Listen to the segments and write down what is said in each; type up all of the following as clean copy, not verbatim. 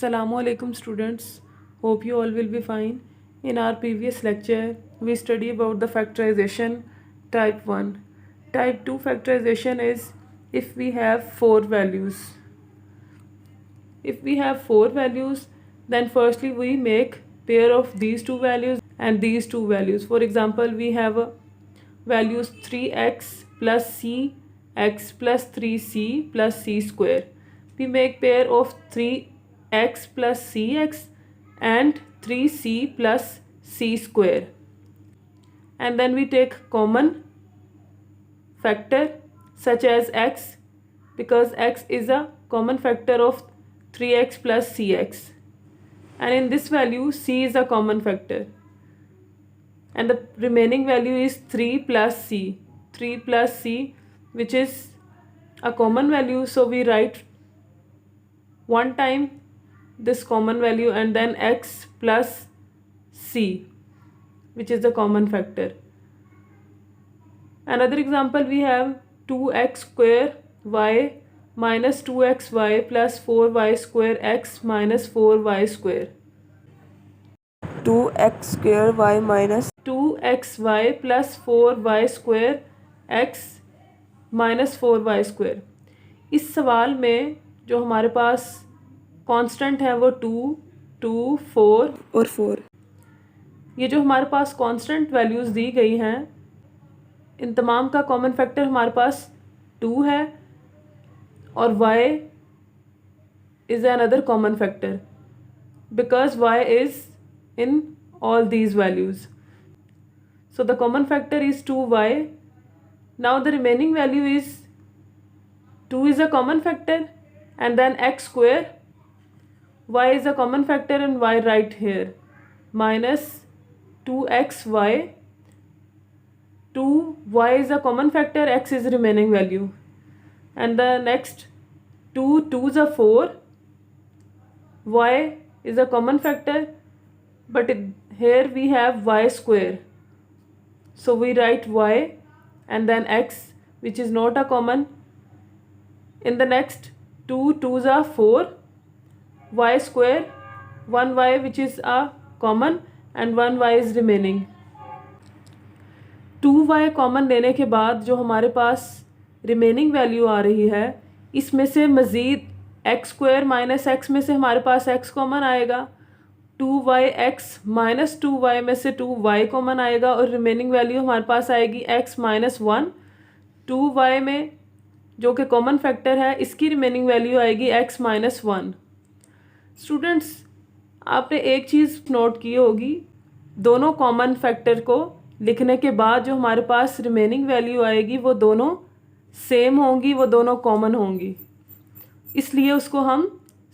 Assalamu alaikum students. Hope you all will be fine. In our previous lecture, we study about the factorization type 1. Type 2 factorization is if we have 4 values. If we have 4 values, then firstly we make pair of these two values and these two values. For example, we have values 3x plus c x plus 3c plus c square. We make pair of 3x plus cx and 3c plus c square, and then we take common factor such as x, because x is a common factor of 3x plus cx, and in this value c is a common factor, and the remaining value is 3 plus c, which is a common value, so we write one time this common value and then x plus c, which is the common factor. Another example, we have 2x square y minus 2xy plus 4y square x minus 4y square. 2x square y minus 2xy plus 4y square x minus 4y square. इस सवाल में जो हमारे पास constant है वो 2, 2, 4 और 4. ये जो हमारे पास कांस्टेंट वैल्यूज़ दी गई हैं, इन तमाम का कॉमन फैक्टर हमारे पास 2 है और y is another common factor because y is in all these values. So the common factor is 2y. Now the remaining value is 2 is a common factor and then x square. Y is a common factor and y right here. Minus 2xy. 2y is a common factor, x is remaining value. And the next 2 2s are 4. Y is a common factor, but here we have y square, so we write y and then x, which is not a common. In the next 2 2s are 4, y square, 1y which is a common and 1y is remaining. 2y common लेने के बाद जो हमारे पास remaining value आ रही है, इसमें से मज़ीद एक्स स्क्वायर माइनस एक्स में से हमारे पास x कॉमन आएगा, 2yx माइनस 2y में से 2y कॉमन आएगा और रिमेनिंग वैल्यू हमारे पास आएगी x माइनस 1. 2y में जो कि कॉमन फैक्टर है, इसकी रिमेनिंग वैल्यू आएगी x माइनस 1. स्टूडेंट्स, आपने एक चीज़ नोट की होगी, दोनों कॉमन फैक्टर को लिखने के बाद जो हमारे पास रिमेनिंग वैल्यू आएगी वो दोनों सेम होंगी, वो दोनों कॉमन होंगी, इसलिए उसको हम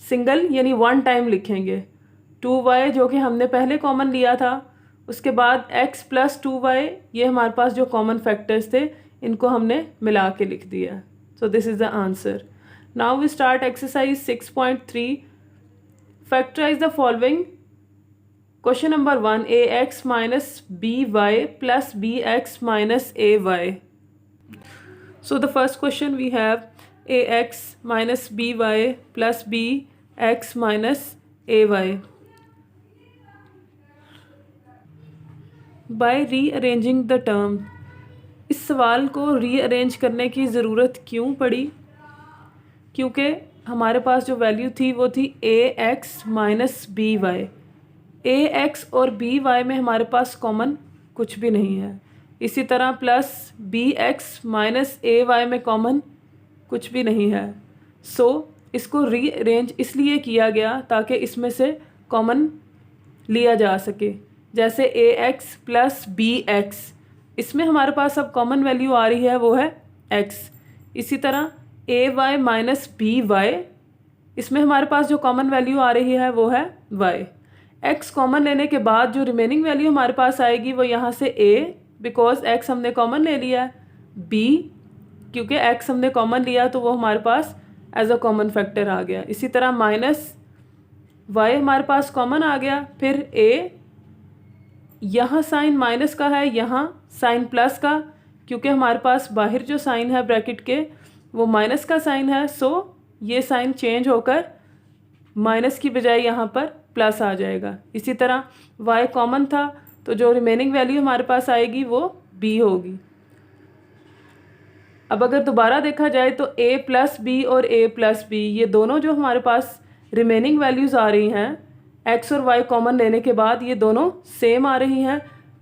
सिंगल यानी वन टाइम लिखेंगे. 2y जो कि हमने पहले कॉमन लिया था, उसके बाद x प्लस 2y, ये हमारे पास जो कॉमन फैक्टर्स थे इनको हमने मिला के लिख दिया. So this is the answer. Now we start exercise 6.3. Factorise the following. Question number 1, ax minus by plus bx minus ay. So the first question we have ax minus by plus bx minus ay. By rearranging the term. इस सवाल को rearrange करने की ज़रूरत क्यों पड़ी? क्योंकि हमारे पास जो वैल्यू थी वो थी ax माइनस by. ax और by में हमारे पास कॉमन कुछ भी नहीं है. इसी तरह प्लस bx माइनस ay में कॉमन कुछ भी नहीं है. सो इसको रीअरेंज इसलिए किया गया ताकि इसमें से कॉमन लिया जा सके. जैसे ax प्लस bx, इसमें हमारे पास अब कॉमन वैल्यू आ रही है वो है x. इसी तरह ay माइनस by, इसमें हमारे पास जो कॉमन वैल्यू आ रही है वो है y. x कॉमन लेने के बाद जो रिमेनिंग वैल्यू हमारे पास आएगी वो यहाँ से a, बिकॉज x हमने कॉमन ले लिया है, b क्योंकि x हमने कॉमन लिया तो वो हमारे पास एज अ कॉमन फैक्टर आ गया. इसी तरह माइनस y हमारे पास कॉमन आ गया, फिर a, यहाँ साइन माइनस का है, यहाँ साइन प्लस का, क्योंकि हमारे पास बाहर जो साइन है ब्रैकेट के वो माइनस का साइन है, सो ये साइन चेंज होकर माइनस की बजाय यहाँ पर प्लस आ जाएगा। इसी तरह y कॉमन था तो जो रिमेनिंग वैल्यू हमारे पास आएगी वो b होगी। अब अगर दोबारा देखा जाए तो a प्लस बी और a प्लस बी ये दोनों जो हमारे पास रिमेनिंग वैल्यूज़ आ रही हैं x और y कॉमन लेने के बाद ये दोनों सेम आ रही हैं,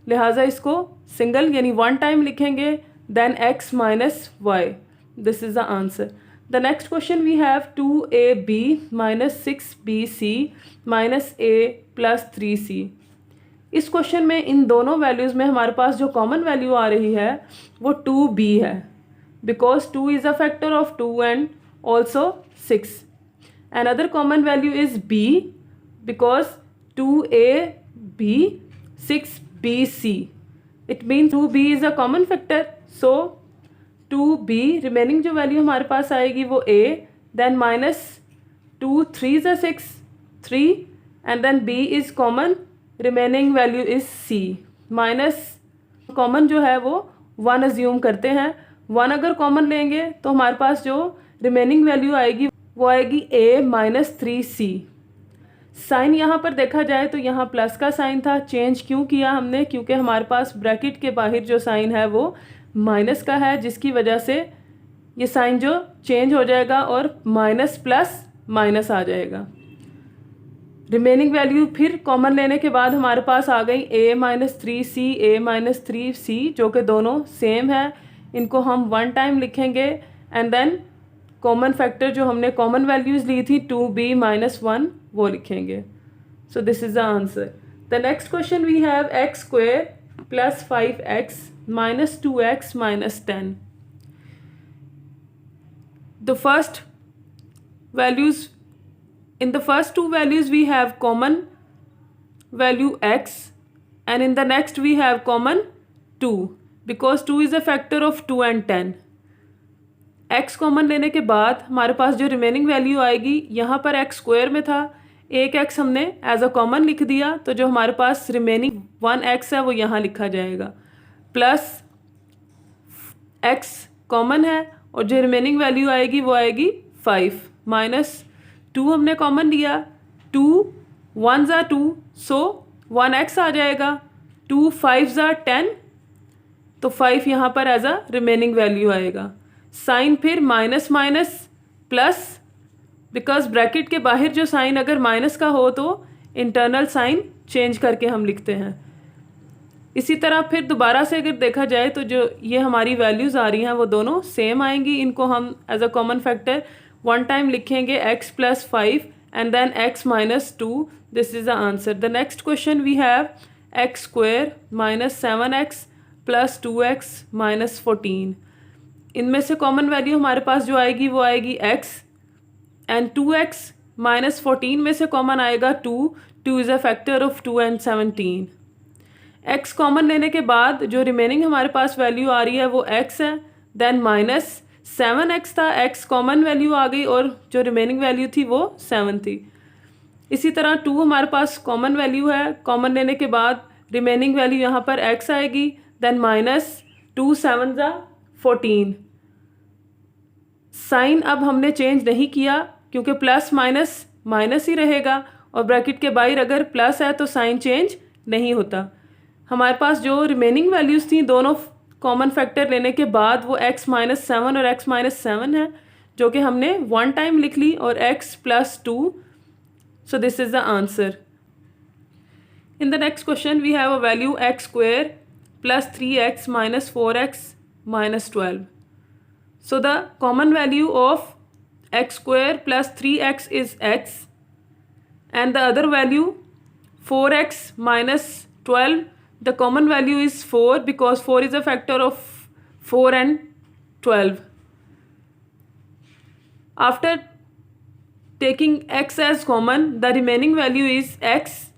लिहाजा इसको सिंगल यानी वन टाइम लिखेंगे, then x minus y. This is the answer. The next question we have 2ab minus 6bc minus a plus 3c। इस क्वेश्चन में इन दोनों वैल्यूज़ में हमारे पास जो कॉमन वैल्यू आ रही है वो 2b है, because 2 is a factor of 2 and also 6। Another common value is b because 2ab 6bc. It means 2b is a common factor. So 2b remaining जो वैल्यू हमारे पास आएगी वो a, then minus 2 3 is a 6 3 and then b is common, remaining value is c minus common जो है वो 1 assume करते हैं। 1 अगर common लेंगे तो हमारे पास जो remaining value आएगी वो आएगी a माइनस 3c। साइन यहाँ पर देखा जाए तो यहाँ प्लस का साइन था, चेंज क्यों किया हमने, क्योंकि हमारे पास ब्रैकेट के बाहर जो साइन है वो माइनस का है, जिसकी वजह से ये साइन जो चेंज हो जाएगा और माइनस प्लस माइनस आ जाएगा। रिमेनिंग वैल्यू फिर कॉमन लेने के बाद हमारे पास आ गई a minus 3c a minus 3c जो कि दोनों सेम है, इनको हम वन टाइम लिखेंगे एंड देन कॉमन फैक्टर जो हमने कॉमन वैल्यूज़ ली थी 2b माइनस 1 वो लिखेंगे। So this is the answer. The next question we have x square plus 5x minus 2x minus 10। The first values in the first two values we have common value x and in the next we have common 2 because 2 is a factor of 2 and 10। x common लेने के बाद हमारे पास जो remaining value आएगी यहाँ पर x square में था, एक x हमने एज अ कॉमन लिख दिया तो जो हमारे पास रिमेनिंग 1x है वो यहाँ लिखा जाएगा, प्लस x कॉमन है और जो रिमेनिंग वैल्यू आएगी वो आएगी 5 माइनस 2 हमने कॉमन लिया, 2 1 ज़ा 2 सो 1x आ जाएगा, 2 5 ज़ा 10 तो 5 यहाँ पर एज अ रिमेनिंग वैल्यू आएगा। साइन फिर minus minus plus, because bracket के बाहर जो साइन अगर माइनस का हो तो इंटरनल साइन चेंज करके हम लिखते हैं। इसी तरह फिर दोबारा से अगर देखा जाए तो जो ये हमारी वैल्यूज़ आ रही हैं वो दोनों सेम आएंगी, इनको हम as a common factor one time लिखेंगे x plus 5 and then x minus 2। This is the answer. The next question we have x square minus 7x plus 2x minus 14। इनमें से कॉमन वैल्यू हमारे पास जो आएगी वो आएगी x एंड 2x माइनस 14 में से कॉमन आएगा 2 is a factor of 2 and 17। x common लेने के बाद जो रिमेनिंग हमारे पास वैल्यू आ रही है वो x है, देन माइनस 7x था, x कॉमन वैल्यू आ गई और जो रिमेनिंग वैल्यू थी वो 7 थी। इसी तरह 2 हमारे पास कॉमन वैल्यू है, कॉमन लेने के बाद रिमेनिंग वैल्यू यहाँ पर x आएगी, देन माइनस 2 7 ज़ा 14। साइन अब हमने चेंज नहीं किया क्योंकि प्लस माइनस माइनस ही रहेगा और ब्रैकेट के बाहर अगर प्लस है तो साइन चेंज नहीं होता। हमारे पास जो रिमेनिंग वैल्यूज़ थी दोनों कॉमन फैक्टर लेने के बाद वो x माइनस 7 और x माइनस 7 है जो कि हमने वन टाइम लिख ली और x plus 2। So this is the answer. In the next question we have a value x square plus 3x minus 4x minus 12। So the common value of x square plus 3x is x and the other value 4x minus 12, the common value is 4 because 4 is a factor of 4 and 12. After taking x as common, the remaining value is x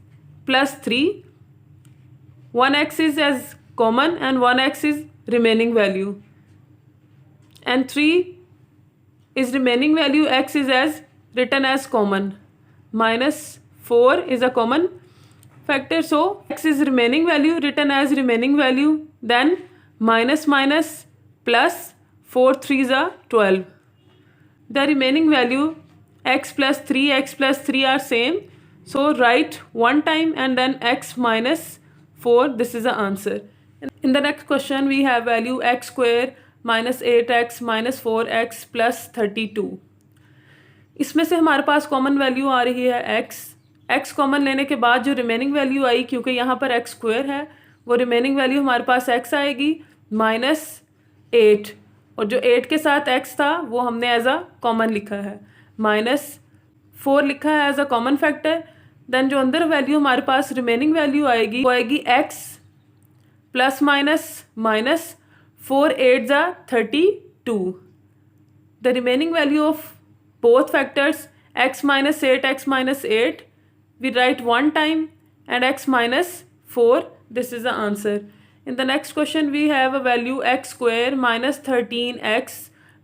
plus 3. 1x is as common and 1x is remaining value. And 3 is remaining value, x is as written as common. Minus 4 is a common factor, so x is remaining value written as remaining value, then minus plus 4 3s are 12. The remaining value x plus 3 are same. So write one time and then x minus 4. This is the answer. In the next question we have value x square minus 8x minus 4x plus 32. इसमें से हमारे पास common value आ रही है x common लेने के बाद जो remaining value आई, क्योंकि यहाँ पर x स्क्वायर है, वो रिमेनिंग वैल्यू हमारे पास x आएगी -8, और जो 8 के साथ x था वो हमने एज अ कॉमन लिखा है, -4 लिखा है as a common factor. Then जो अंदर वैल्यू हमारे पास रिमेनिंग वैल्यू आएगी वो आएगी x plus minus 4 8 32. The remaining value of both factors x minus 8 we write one time and x minus 4. This is the answer. In the next question we have a value x square minus 13x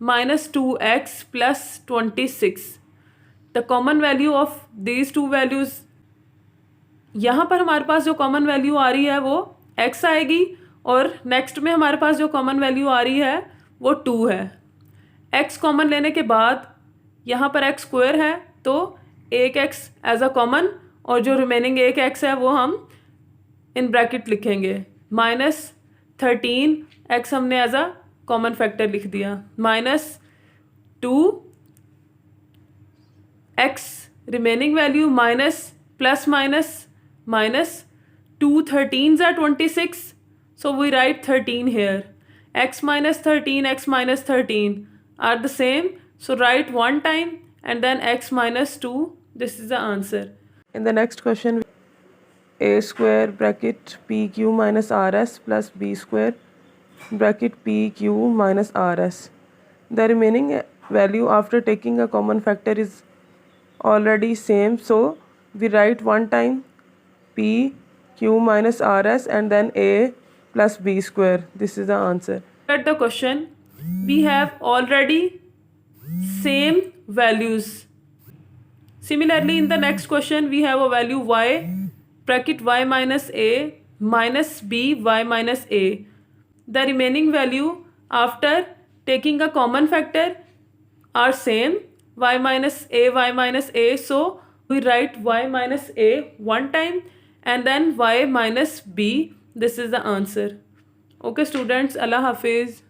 minus 2x plus 26. The common value of these two values, यहाँ पर हमारे पास जो common value आ रही है वो x आएगी, और next में हमारे पास जो कॉमन वैल्यू आ रही है वो 2 है। x कॉमन लेने के बाद यहाँ पर x स्क्वायर है तो एक x एज अ कॉमन, और जो रिमेनिंग एक x है वो हम इन ब्रैकेट लिखेंगे, -13x हमने एज अ कॉमन फैक्टर लिख दिया, -2x remaining value minus plus minus 2 13s are 26, so we write 13 here. x minus 13 are the same. So write one time and then x minus 2. This is the answer. In the next question, a square bracket pq minus rs plus b square bracket pq minus rs. The remaining value after taking a common factor is already same. So we write one time pq minus rs and then a plus b square. This is the answer. At the question, we have already same values. Similarly, in the next question we have a value y bracket y minus a minus b y minus a. The remaining value after taking a common factor are same, y minus a, so we write y minus a one time and then y minus b. This is the answer. Okay students, Allah Hafiz.